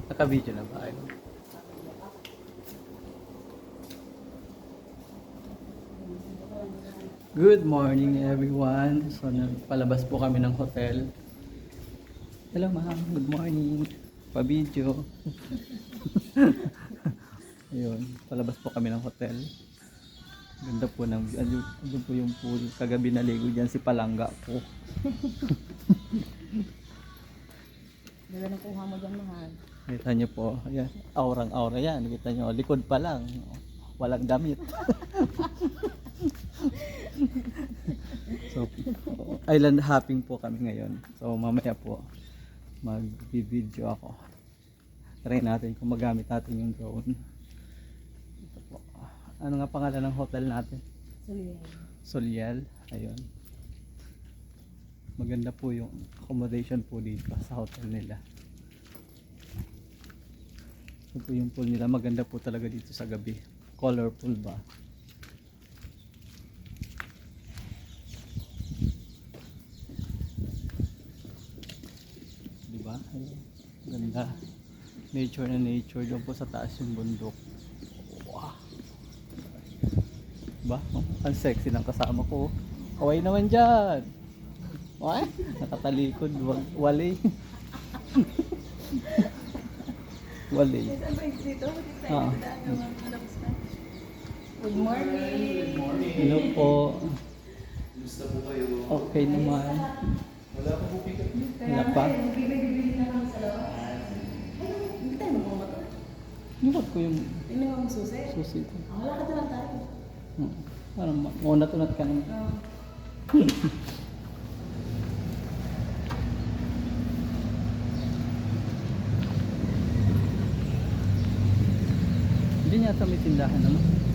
Naka-video na ba? Good morning everyone. So palabas po kami ng hotel. Hello ma'am, good morning. Pa-video. Ayun, palabas po kami ng hotel. Ganda po ng ano po yung pool. Kagabi naligo diyan si Palangga po. Ganda ng kuha mo dyan, mahal. Kita niyo po, ayan, aurang-aura yan. Kita niyo, likod pa lang. Walang damit. So, island hopping po kami ngayon. So, mamaya po, mag-video ako. Try natin kung magamit natin yung drone. Ito po. Ano nga pangalan ng hotel natin? Soliel. Soliel. Ayun. Maganda po yung accommodation po dito sa hotel nila. Ito po yung pool nila. Maganda po talaga dito sa gabi. Colorful ba? Diba? Ayun. Ganda. Nature na nature. Doon po sa taas yung bundok. Wow. Diba? Ang sexy ng kasama ko. Kaway naman dyan. What? Nakatalikod. Wali. Wali. Ah. Good morning. Hello po. Gusto po kayo? Okay naman. Wala pa po pick up niyo? Wala pa. Bibili na lang sa loob. Hindi tayo magmamato. Iwan ko yung Hindi mo susi. susi ko. Wala ka lang tayo. Parang maunat-unat ka naman. Hindi yata may tindahan naman.